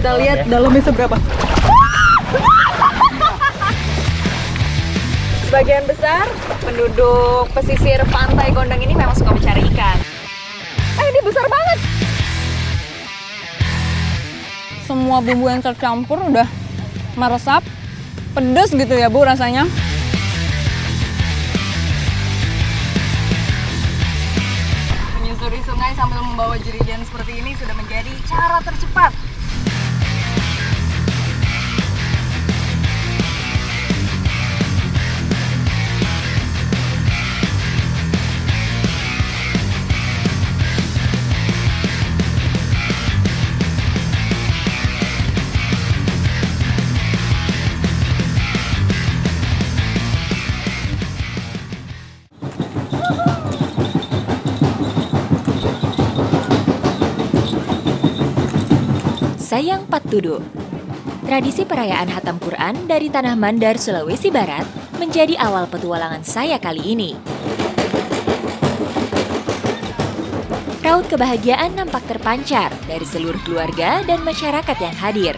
Kita lihat dalamnya seberapa. Sebagian besar penduduk pesisir pantai Gondang ini memang suka mencari ikan. Ini besar banget. Semua bumbu yang tercampur udah meresap. Pedes gitu ya Bu rasanya. Menyusuri sungai sambil membawa jerigen seperti ini sudah menjadi cara tercepat. Sayang Pattudo. Tradisi perayaan Hatam Quran dari Tanah Mandar, Sulawesi Barat menjadi awal petualangan saya kali ini. Raut kebahagiaan nampak terpancar dari seluruh keluarga dan masyarakat yang hadir.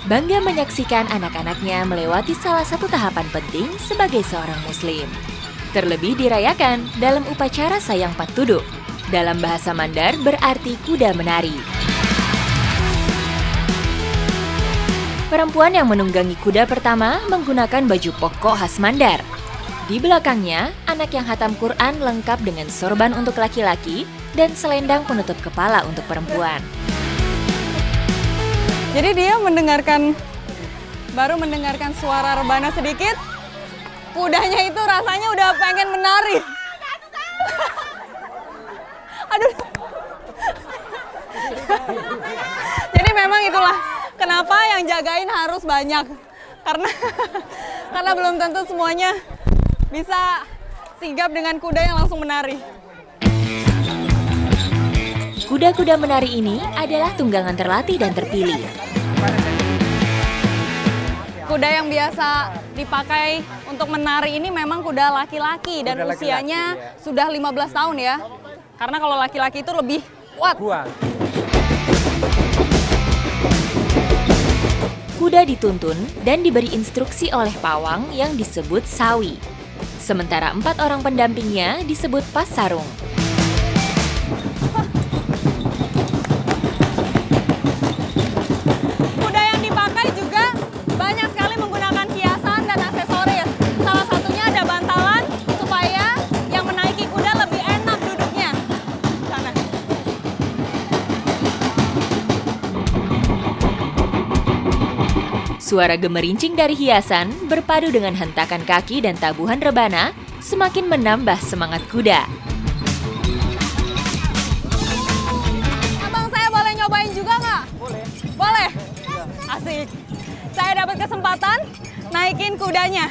Bangga menyaksikan anak-anaknya melewati salah satu tahapan penting sebagai seorang muslim. Terlebih dirayakan dalam upacara Sayang Pattudo. Dalam bahasa Mandar berarti kuda menari. Perempuan yang menunggangi kuda pertama menggunakan baju pokok khas Mandar. Di belakangnya, anak yang hatam Quran lengkap dengan sorban untuk laki-laki dan selendang penutup kepala untuk perempuan. Jadi dia baru mendengarkan suara rebana sedikit, kudanya itu rasanya udah pengen menari. Aduh. Jadi memang itulah kenapa yang jagain harus banyak. Karena belum tentu semuanya bisa sigap dengan kuda yang langsung menari. Kuda-kuda menari ini adalah tunggangan terlatih dan terpilih. Kuda yang biasa dipakai untuk menari ini memang kuda laki-laki dan usianya sudah 15 tahun ya. Karena kalau laki-laki itu lebih kuat. Kuda dituntun dan diberi instruksi oleh pawang yang disebut sawi. Sementara 4 orang pendampingnya disebut pasarung. Kuda yang dipakai juga banyak sekali menggunakan hiasan dan aksesoris. Salah satunya ada bantalan supaya yang menaiki kuda lebih enak duduknya. Sana. Suara gemerincing dari hiasan berpadu dengan hentakan kaki dan tabuhan rebana semakin menambah semangat kuda. Abang, saya boleh nyobain juga nggak? Boleh. Boleh? Asik. Saya dapat kesempatan naikin kudanya.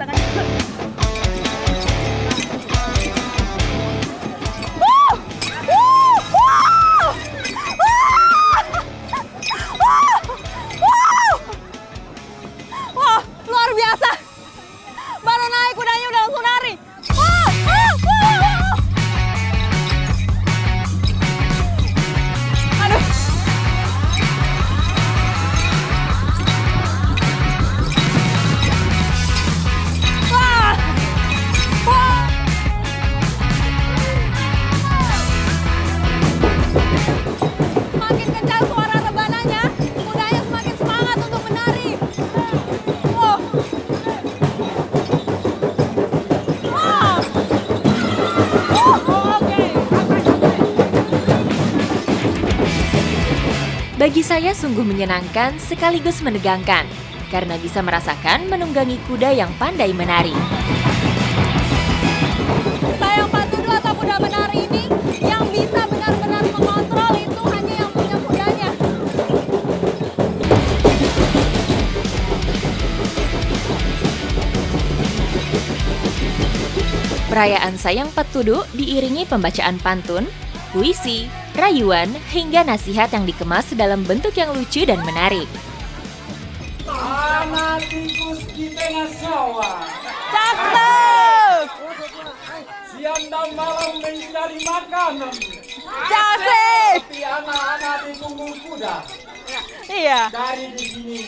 Wah, luar biasa. Baru naik kudanya udah langsung nari. Aduh. Wah. Wah. Makin kencang suara rebananya, kudanya semakin semangat untuk menari. Wow. Wow. Oke. Bagi saya sungguh menyenangkan sekaligus menegangkan, karena bisa merasakan menunggangi kuda yang pandai menari. Sayang Pattudo atau kuda menari ini yang bisa benar-benar mengontrol itu hanya yang punya kudanya. Perayaan Sayang Pattudo diiringi pembacaan pantun, puisi, rayuan, hingga nasihat yang dikemas dalam bentuk yang lucu dan menarik. Anak tikus di tengah sawah, Cakep! siang dan malam mencari makanan. Cakep! Tapi anak-anak di punggung kuda. Iya. Dari di sini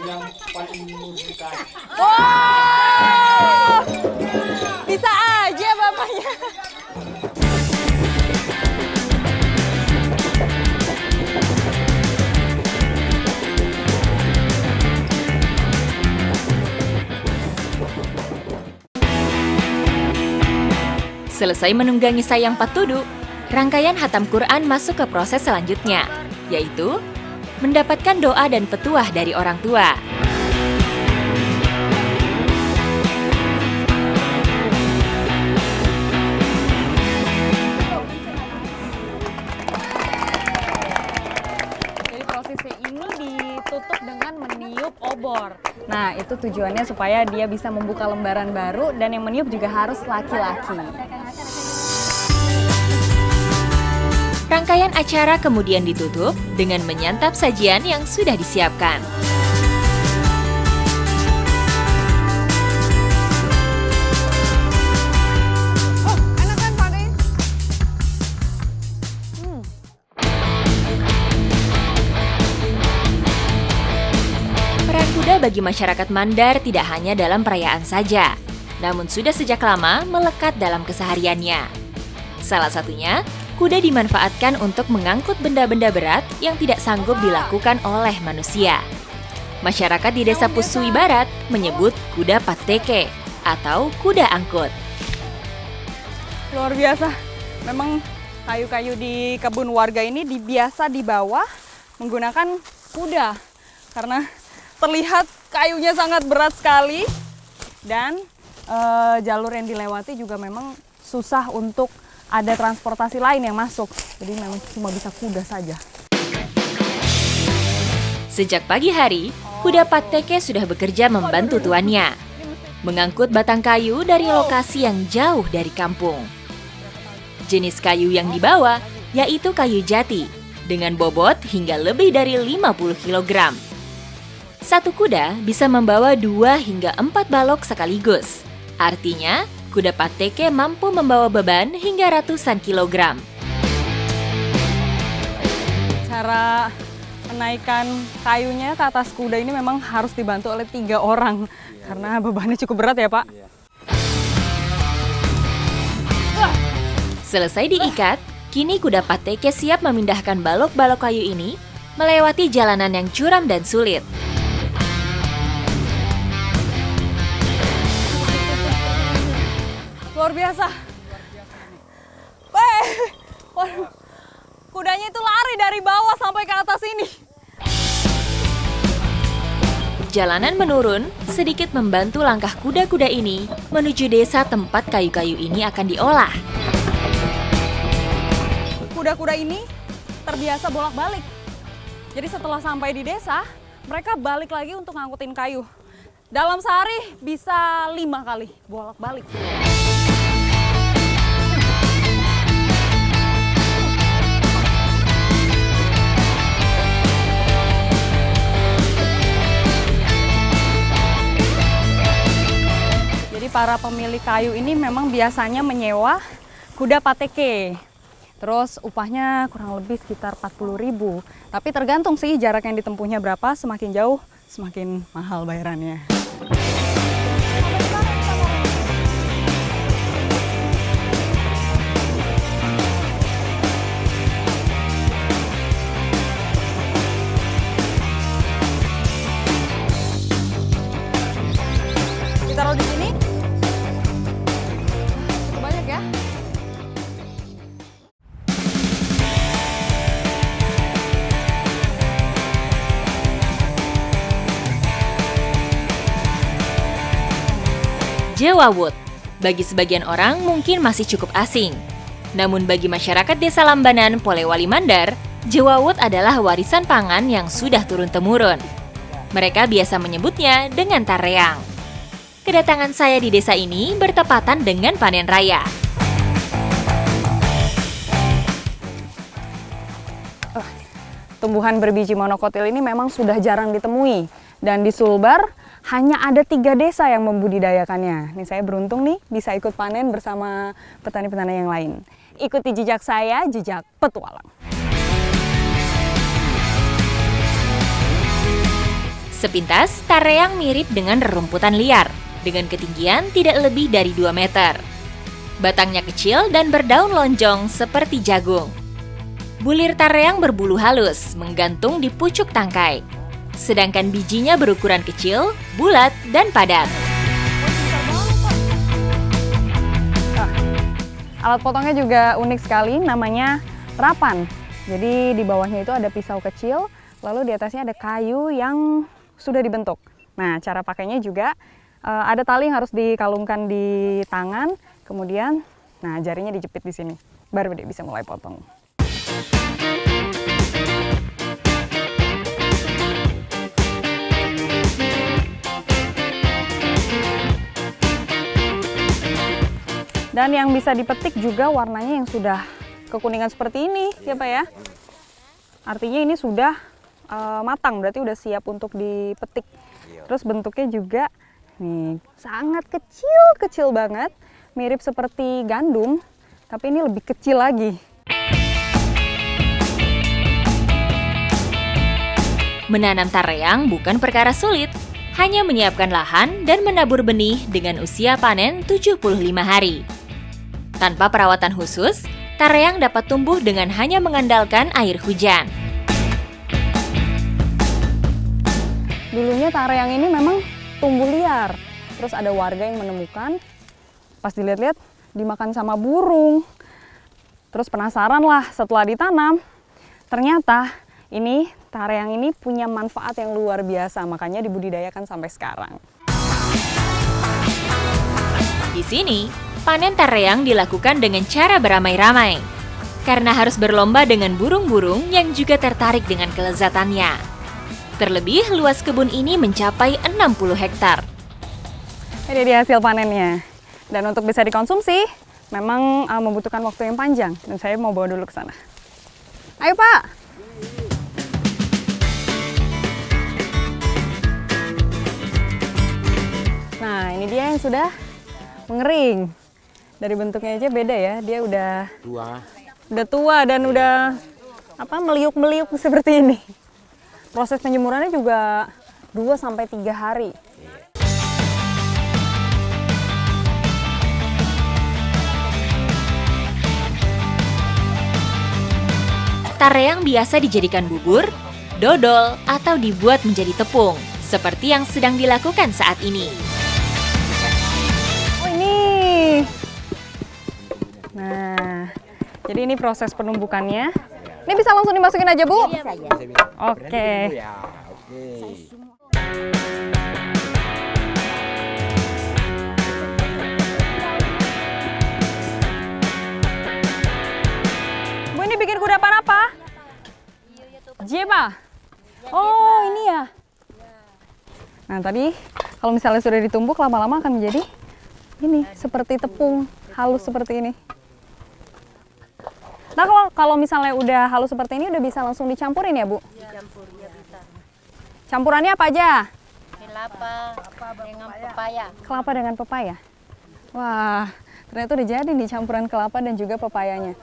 yang paling menyukai. Wow, bisa aja bapaknya. Selesai menunggangi sayang patudu, rangkaian hatam Quran masuk ke proses selanjutnya, yaitu mendapatkan doa dan petuah dari orang tua. Jadi prosesnya ini ditutup dengan meniup obor. Nah, itu tujuannya supaya dia bisa membuka lembaran baru dan yang meniup juga harus laki-laki. Rangkaian acara kemudian ditutup dengan menyantap sajian yang sudah disiapkan. Oh, enak kan Pak De? Peran kuda bagi masyarakat Mandar tidak hanya dalam perayaan saja, namun sudah sejak lama melekat dalam kesehariannya. Salah satunya, kuda dimanfaatkan untuk mengangkut benda-benda berat yang tidak sanggup dilakukan oleh manusia. Masyarakat di Desa Pusui Barat menyebut kuda pateke atau kuda angkut. Luar biasa. Memang kayu-kayu di kebun warga ini biasa dibawa menggunakan kuda. Karena terlihat kayunya sangat berat sekali dan jalur yang dilewati juga memang susah untuk ada transportasi lain yang masuk. Jadi memang cuma bisa kuda saja. Sejak pagi hari, kuda pateke sudah bekerja membantu tuannya, mengangkut batang kayu dari lokasi yang jauh dari kampung. Jenis kayu yang dibawa yaitu kayu jati, dengan bobot hingga lebih dari 50 kg. Satu kuda bisa membawa 2 hingga 4 balok sekaligus. Artinya, kuda pateke mampu membawa beban hingga ratusan kilogram. Cara menaikkan kayunya ke atas kuda ini memang harus dibantu oleh 3 orang. Karena bebannya cukup berat ya Pak. Selesai diikat, kini kuda pateke siap memindahkan balok-balok kayu ini melewati jalanan yang curam dan sulit. Luar biasa. Weh, waduh, kudanya itu lari dari bawah sampai ke atas ini. Jalanan menurun sedikit membantu langkah kuda-kuda ini menuju desa tempat kayu-kayu ini akan diolah. Kuda-kuda ini terbiasa bolak-balik. Jadi setelah sampai di desa, mereka balik lagi untuk ngangkutin kayu. Dalam sehari bisa 5 kali bolak-balik. Jadi para pemilik kayu ini memang biasanya menyewa kuda pateke. Terus upahnya kurang lebih sekitar 40.000. Tapi tergantung sih jarak yang ditempuhnya berapa, semakin jauh semakin mahal bayarannya. Ditaruh di sini. Cukup banyak ya. Jewawut, bagi sebagian orang mungkin masih cukup asing. Namun bagi masyarakat Desa Lambanan, Polewali Mandar, jewawut adalah warisan pangan yang sudah turun-temurun. Mereka biasa menyebutnya dengan tareang. Kedatangan saya di desa ini bertepatan dengan panen raya. Tumbuhan berbiji monokotil ini memang sudah jarang ditemui. Dan di Sulbar hanya ada 3 desa yang membudidayakannya. Nih saya beruntung nih bisa ikut panen bersama petani-petani yang lain. Ikuti jejak saya, jejak petualang. Sepintas, tareang mirip dengan rerumputan liar, dengan ketinggian tidak lebih dari 2 meter. Batangnya kecil dan berdaun lonjong seperti jagung. Bulir tareang berbulu halus, menggantung di pucuk tangkai. Sedangkan bijinya berukuran kecil, bulat, dan padat. Alat potongnya juga unik sekali, namanya rapan. Jadi di bawahnya itu ada pisau kecil, lalu di atasnya ada kayu yang sudah dibentuk. Nah, cara pakainya juga ada tali yang harus dikalungkan di tangan, kemudian jarinya dijepit di sini. Baru dia bisa mulai potong. Dan yang bisa dipetik juga warnanya yang sudah kekuningan seperti ini, ya Pak ya. Artinya ini sudah matang, berarti udah siap untuk dipetik. Terus bentuknya juga nih sangat kecil banget, mirip seperti gandum, tapi ini lebih kecil lagi. Menanam tareang bukan perkara sulit, hanya menyiapkan lahan dan menabur benih dengan usia panen 75 hari. Tanpa perawatan khusus, tareang dapat tumbuh dengan hanya mengandalkan air hujan. Dulunya tareang ini memang tumbuh liar. Terus ada warga yang menemukan, pas dilihat-lihat dimakan sama burung. Terus penasaran lah setelah ditanam, ternyata ini tareang ini punya manfaat yang luar biasa, makanya dibudidayakan sampai sekarang. Di sini, panen tareang dilakukan dengan cara beramai-ramai, karena harus berlomba dengan burung-burung yang juga tertarik dengan kelezatannya. Terlebih, luas kebun ini mencapai 60 hektar. Ini dia hasil panennya. Dan untuk bisa dikonsumsi, memang membutuhkan waktu yang panjang. Dan saya mau bawa dulu ke sana. Ayo Pak! Nah, ini dia yang sudah mengering. Dari bentuknya aja beda ya, dia udah tua dan udah meliuk-meliuk seperti ini. Proses penjemurannya juga 2-3 hari. Tareang biasa dijadikan bubur, dodol, atau dibuat menjadi tepung, seperti yang sedang dilakukan saat ini. Oh ini. Nah, jadi ini proses penumbukannya. Ini bisa langsung dimasukin aja, Bu? Bisa ya. Oke. Bu, ini bikin kudapan apa? Jepa. Oh, ini ya. Nah, tadi kalau misalnya sudah ditumbuk lama-lama akan menjadi ini seperti tepung halus seperti ini. Nah, kalau misalnya udah halus seperti ini udah bisa langsung dicampurin ya, Bu? Campur ya bisa. Campurannya apa aja? Kelapa dengan pepaya. Kelapa dengan pepaya. Wah, ternyata udah jadi nih campuran kelapa dan juga pepayanya.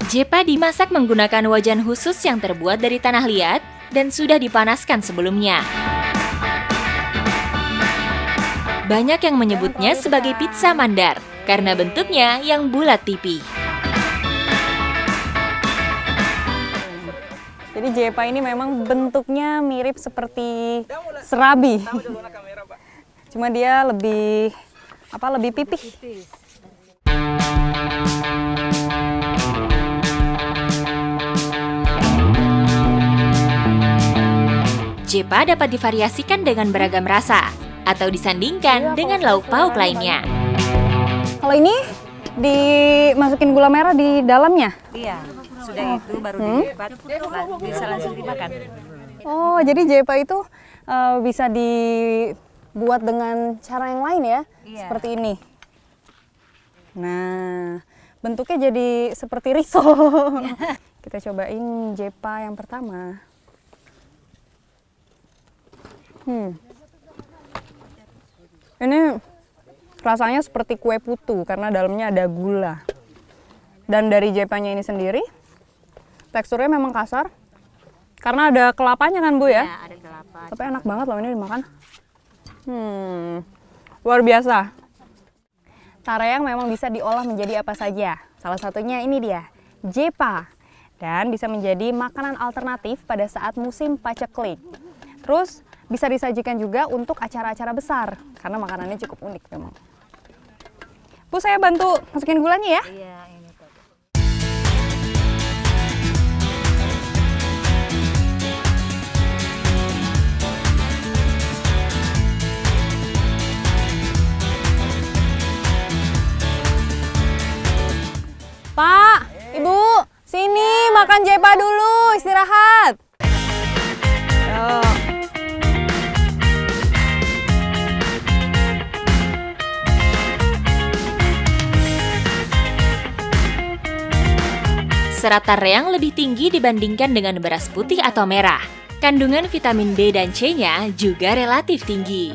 Jepa dimasak menggunakan wajan khusus yang terbuat dari tanah liat dan sudah dipanaskan sebelumnya. Banyak yang menyebutnya sebagai pizza mandar karena bentuknya yang bulat pipi. Jadi jepa ini memang bentuknya mirip seperti serabi. Cuma dia lebih pipih. Jepa dapat divariasikan dengan beragam rasa atau disandingkan dengan lauk pauk lainnya. Kalau ini dimasukin gula merah di dalamnya? Iya, sudah itu baru dilipat, bisa langsung dimakan. Oh, jadi jepa itu bisa dibuat dengan cara yang lain ya? Iya. Seperti ini. Nah, bentuknya jadi seperti risol. Kita cobain jepa yang pertama. Ini rasanya seperti kue putu karena dalamnya ada gula. Dan dari jepanya ini sendiri, teksturnya memang kasar, Karena ada kelapanya kan Bu ya? Ya, ada kelapa. Tapi enak banget loh ini dimakan. Luar biasa. Tareyang memang bisa diolah menjadi apa saja. Salah satunya ini dia, jepa. Dan bisa menjadi makanan alternatif pada saat musim paceklik. Terus bisa disajikan juga untuk acara-acara besar karena makanannya cukup unik memang. Bu, saya bantu masukin gulanya ya. Iya, ini tuh. Pak, Ibu, sini makan jepa dulu, istirahat. Yuk. Serat tareyang lebih tinggi dibandingkan dengan beras putih atau merah. Kandungan vitamin B dan C-nya juga relatif tinggi.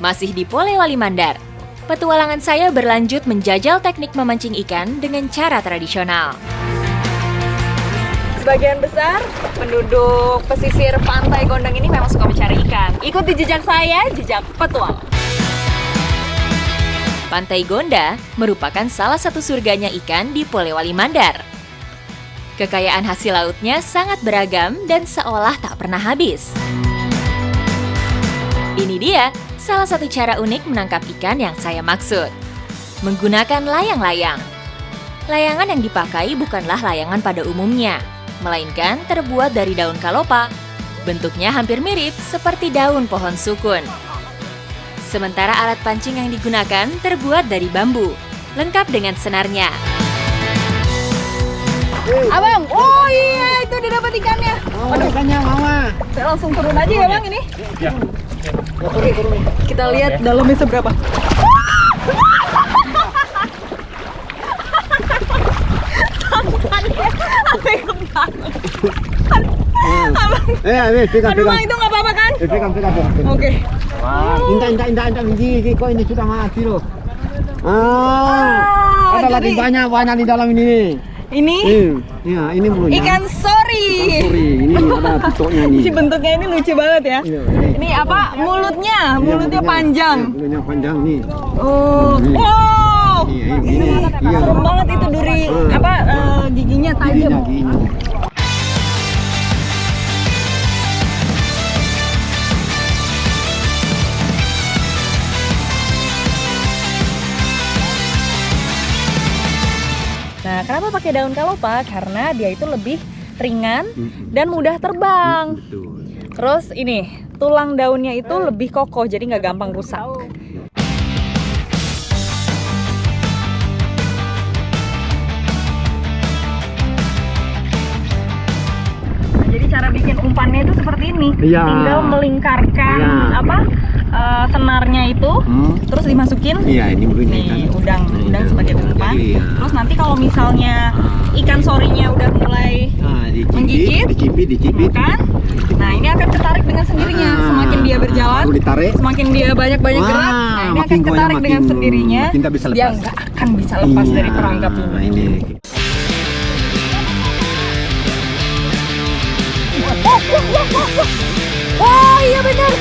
Masih di Polewali Mandar, petualangan saya berlanjut menjajal teknik memancing ikan dengan cara tradisional. Sebagian besar penduduk pesisir Pantai Gondang ini memang suka mencari ikan. Ikuti jejak saya, jejak petualang. Pantai Gonda merupakan salah satu surganya ikan di Polewali Mandar. Kekayaan hasil lautnya sangat beragam dan seolah tak pernah habis. Ini dia salah satu cara unik menangkap ikan yang saya maksud. Menggunakan layang-layang. Layangan yang dipakai bukanlah layangan pada umumnya, melainkan terbuat dari daun kalopa. Bentuknya hampir mirip seperti daun pohon sukun. Sementara alat pancing yang digunakan terbuat dari bambu, lengkap dengan senarnya. Abang, oh iya itu udah dapat ikannya. Aduh, ikannya mama. Saya langsung turun aja ya Bang ini. Ya. Kita lihat dalamnya seberapa. Tangannya sampai kembang. Pegang. Aduh Bang, itu nggak apa-apa kan? Pegang. Oke. Wah, indah. Ini kok sudah mati loh. Ada lagi jadi banyak di dalam ini. ini Iya, ini bulunya. ikan sori. Sorry, ini ada pitoknya nih. Si bentuknya ini lucu banget ya. Iya, Ini apa? Mulutnya panjang. Mulutnya panjang nih. Oh, wow. Iya, ini. Iya. Serem banget itu duri giginya tajam. Giginya gini. Nah, kenapa pakai daun kalopa? Karena dia itu lebih ringan dan mudah terbang. Betul. Terus ini, tulang daunnya itu lebih kokoh, jadi nggak gampang rusak. Nah, jadi cara bikin umpannya itu seperti ini. Iya. Tinggal melingkarkan senarnya itu, terus dimasukin. Iya, ini begini kan. Nih, udang sebagai umpan. Jadi, ya. Terus nanti kalau misalnya ikan sorinya udah mulai menggigit, dicipit. kan? Nah, ini akan ketarik dengan sendirinya. Semakin dia berjalan, Baru ditarik. semakin dia banyak gerak. Nah, ini akan ketarik dengan sendirinya. Makin tak bisa lepas. Dia nggak akan bisa lepas dari perangkap ini. Nah, ini. Oh iya benar.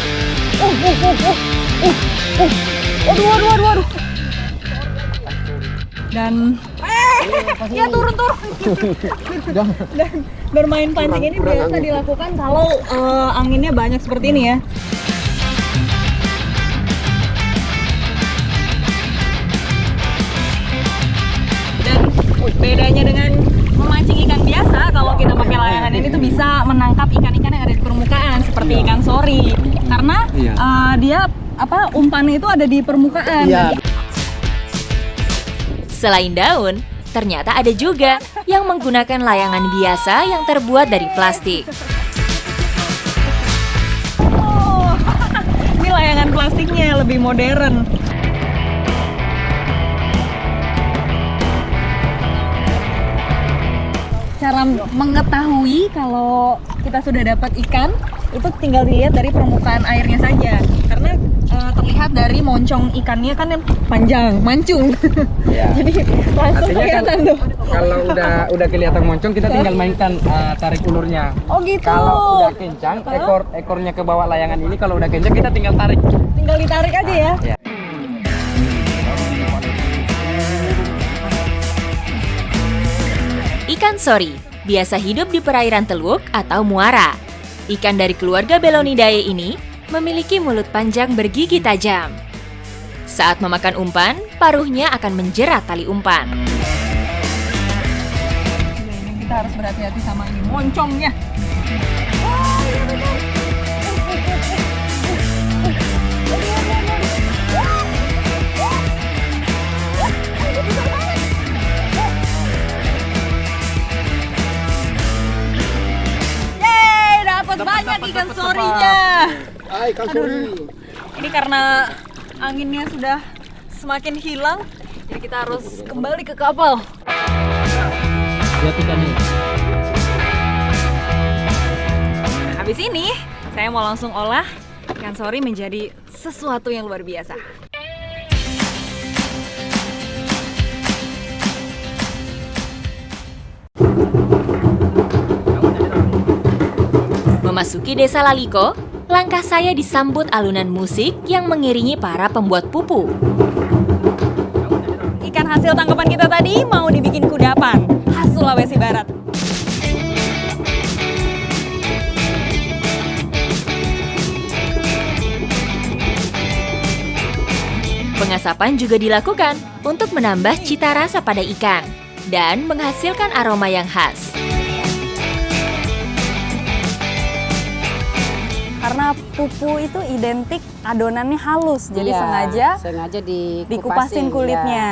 Aduh. Dan ya turun. Dan bermain pancing ini biasa dilakukan kalau anginnya banyak seperti ini ya. Dan bedanya dengan memancing ikan biasa, kalau kita pakai layangan ini tuh bisa menangkap ikan-ikan yang ada di permukaan seperti ikan sori. Karena dia umpannya itu ada di permukaan. Iya. Selain daun, ternyata ada juga yang menggunakan layangan biasa yang terbuat dari plastik. Oh, ini layangan plastiknya lebih modern. cara mengetahui kalau kita sudah dapat ikan itu tinggal dilihat dari permukaan airnya saja. Karena terlihat dari moncong ikannya kan yang panjang, mancung. Ya. Jadi langsung Artinya kelihatan tuh. Kalau udah kelihatan moncong, kita tinggal mainkan tarik ulurnya. Oh gitu. Kalau udah kencang, ekornya ke bawah layangan ini, kalau udah kencang kita tinggal tarik. Tinggal ditarik aja ya. Ya. Ikan sori biasa hidup di perairan teluk atau muara. Ikan dari keluarga Belonidae ini memiliki mulut panjang bergigi tajam. Saat memakan umpan, paruhnya akan menjerat tali umpan. Kita harus berhati-hati sama ini moncongnya. Yeay, dapat banyak ikan sorinya. Ikan sori. Ini karena anginnya sudah semakin hilang, jadi kita harus kembali ke kapal. Lihat ikannya. Nah, habis ini saya mau langsung olah ikan sori menjadi sesuatu yang luar biasa. Memasuki desa Laliko, langkah saya disambut alunan musik yang mengiringi para pembuat pupu. Ikan hasil tangkapan kita tadi mau dibikin kudapan khas Sulawesi Barat. Pengasapan juga dilakukan untuk menambah cita rasa pada ikan dan menghasilkan aroma yang khas. Karena pupu itu identik adonannya halus, jadi Iya, sengaja dikupasin dikupasin ya. kulitnya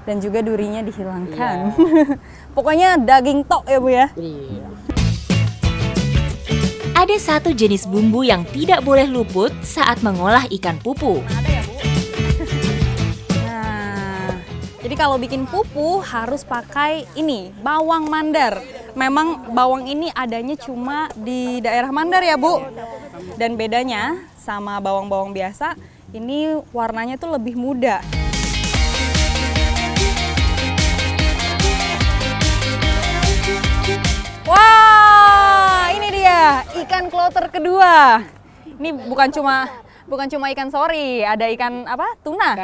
dan juga durinya dihilangkan. Pokoknya daging tok ya Bu ya. Iya. Ada satu jenis bumbu yang tidak boleh luput saat mengolah ikan pupu. Ada ya Bu? Nah, jadi kalau bikin pupu harus pakai ini, bawang mandar. Memang bawang ini adanya cuma di daerah Mandar ya Bu. Dan bedanya sama bawang-bawang biasa, ini warnanya tuh lebih muda. Wah, ini dia ikan kloter kedua. Ini bukan cuma ikan sori, ada ikan apa? Tuna.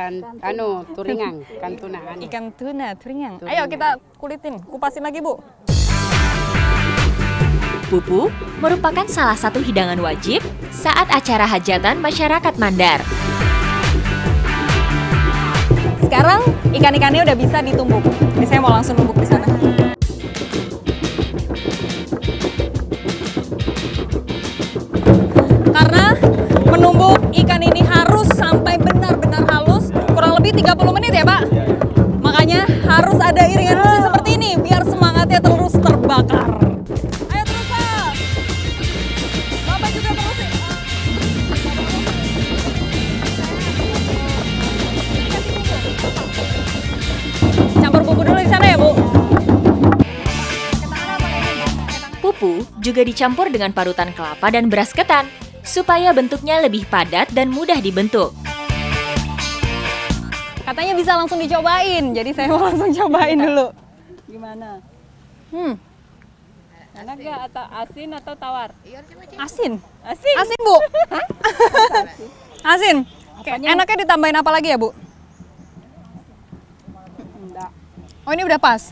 Turingan, ikan tuna. Ikan tuna, turingan. Ayo kita kulitin, kupasin lagi Bu. Pupu merupakan salah satu hidangan wajib saat acara hajatan masyarakat Mandar. Sekarang ikan-ikannya udah bisa ditumbuk. Ini saya mau langsung tumbuk di sana. Karena menumbuk ikan ini harus sampai benar-benar halus, kurang lebih 30 menit ya Pak. Makanya harus ada iringan musik seperti ini biar semangatnya terus terbakar. Ayo terus Pak. Bapak juga terus. Campur bumbu dulu di sana ya Bu. Pupu juga dicampur dengan parutan kelapa dan beras ketan supaya bentuknya lebih padat dan mudah dibentuk. Katanya bisa langsung dicobain, jadi saya mau langsung cobain dulu. Gimana? Enak gak atau asin atau tawar? Asin. Asin. Asin Bu. Asin. Enaknya ditambahin apa lagi ya Bu? Oh ini udah pas.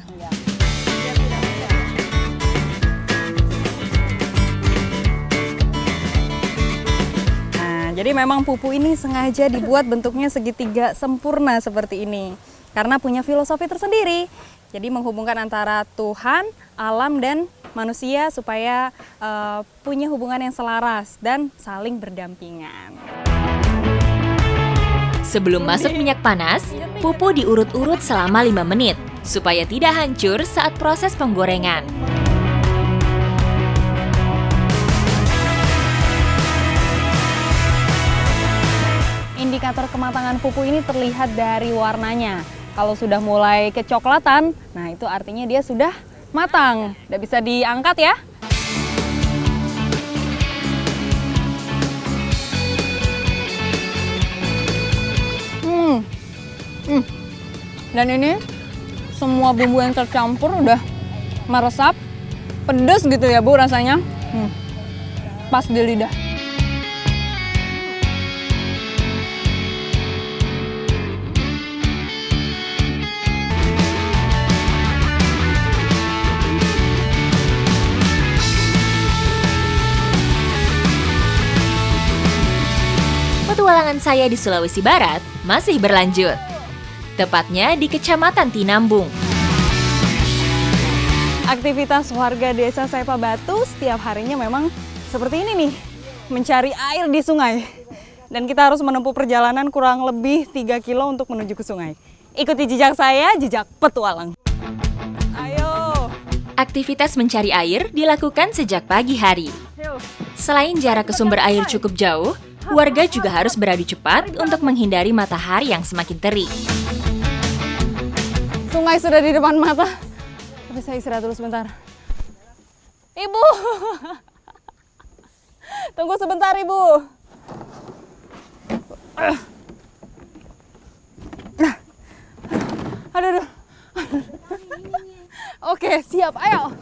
Nah, jadi memang pupu ini sengaja dibuat bentuknya segitiga sempurna seperti ini. Karena punya filosofi tersendiri. Jadi menghubungkan antara Tuhan, alam, dan manusia supaya punya hubungan yang selaras dan saling berdampingan. Sebelum masuk minyak panas, pupu diurut-urut selama 5 menit supaya tidak hancur saat proses penggorengan. Indikator kematangan pupu ini terlihat dari warnanya. Kalau sudah mulai kecoklatan, nah itu artinya dia sudah matang. Udah bisa diangkat ya. Dan ini semua bumbu yang tercampur udah meresap, pedes gitu ya Bu rasanya. Pas di lidah. Petualangan saya di Sulawesi Barat masih berlanjut. Tepatnya di Kecamatan Tinambung. Aktivitas warga desa Saipa Batu setiap harinya memang seperti ini nih, mencari air di sungai. Dan kita harus menempuh perjalanan kurang lebih 3 kilo untuk menuju ke sungai. Ikuti jejak saya, jejak petualang. Ayo. Aktivitas mencari air dilakukan sejak pagi hari. Selain jarak ke sumber air cukup jauh, warga juga harus beradu cepat untuk menghindari matahari yang semakin terik. Sungai sudah di depan mata. Tapi saya istirahat dulu sebentar. Ibu. Tunggu sebentar, Ibu. Aduh. Oke, siap. Ayo.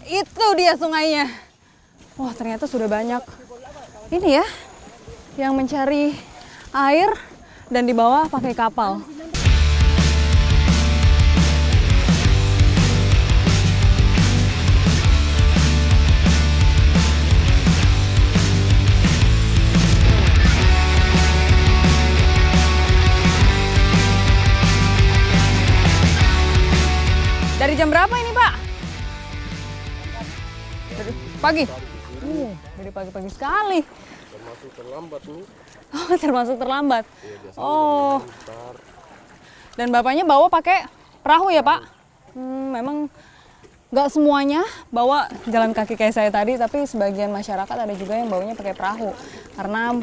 Itu dia sungainya. Wah, ternyata sudah banyak ini ya yang mencari air dan dibawa pakai kapal. Dari jam berapa ini, Pak? Dari pagi. Dari pagi-pagi sekali. Termasuk terlambat nih. Oh, termasuk terlambat. Oh. Dan bapaknya bawa pakai perahu ya, Pak? Memang nggak semuanya bawa jalan kaki kayak saya tadi, tapi sebagian masyarakat ada juga yang bawanya pakai perahu karena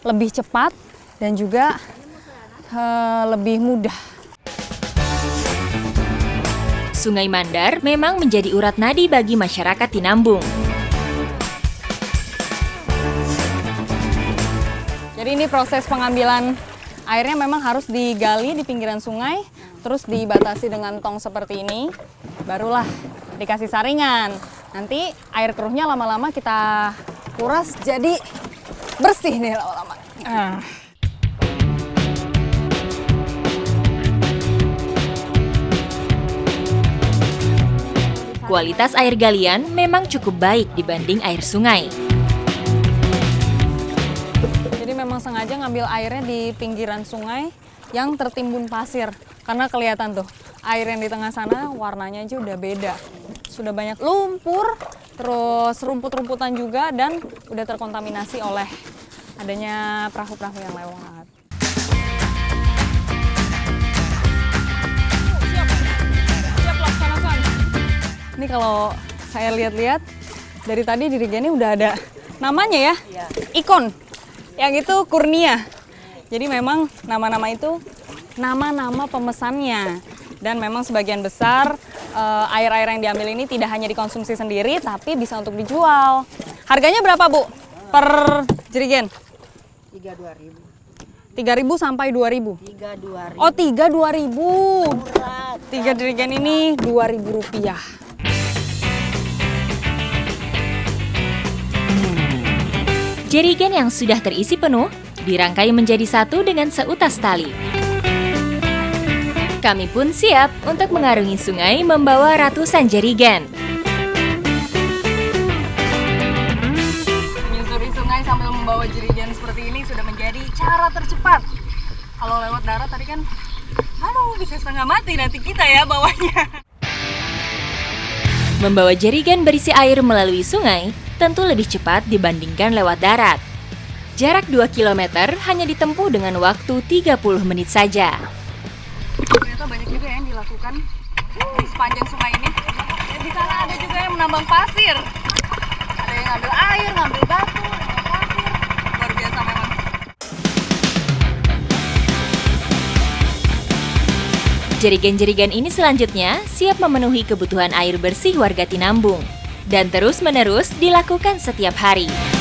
lebih cepat dan juga lebih mudah. Sungai Mandar memang menjadi urat nadi bagi masyarakat Tinambung. Jadi ini proses pengambilan airnya memang harus digali di pinggiran sungai, terus dibatasi dengan tong seperti ini, barulah dikasih saringan. Nanti air keruhnya lama-lama kita kuras jadi bersih nih lama-lama. Kualitas air galian memang cukup baik dibanding air sungai. Jadi memang sengaja ngambil airnya di pinggiran sungai yang tertimbun pasir. Karena kelihatan tuh, air yang di tengah sana warnanya aja udah beda. Sudah banyak lumpur, terus rumput-rumputan juga, dan udah terkontaminasi oleh adanya perahu-perahu yang lewat. Siap laksanakan. Ini kalau saya lihat-lihat, dari tadi dirigennya udah ada namanya ya, ikon. Yang itu Kurnia. Jadi memang nama-nama itu nama-nama pemesannya. Dan memang sebagian besar air-air yang diambil ini tidak hanya dikonsumsi sendiri, tapi bisa untuk dijual. Harganya berapa, Bu? Per jerigen? 3.000. 3.000 sampai 2.000? 3.2.000. Oh, 3.2.000. Murah. 3 jerigen ini Rp2.000. Jerigen yang sudah terisi penuh dirangkai menjadi satu dengan seutas tali. Kami pun siap untuk mengarungi sungai membawa ratusan jerigen. Menyusuri sungai sambil membawa jerigen seperti ini sudah menjadi cara tercepat. Kalau lewat darat tadi kan, aduh, bisa setengah mati nanti kita ya bawanya. Membawa jerigen berisi air melalui sungai tentu lebih cepat dibandingkan lewat darat. Jarak 2 km hanya ditempuh dengan waktu 30 menit saja. Ternyata banyak juga yang dilakukan di sepanjang sungai ini. Dan di sana ada juga yang menambang pasir. Ada yang ngambil air, ngambil batu, ngambil pasir. Jerigen-jerigen ini selanjutnya siap memenuhi kebutuhan air bersih warga Tinambung dan terus-menerus dilakukan setiap hari.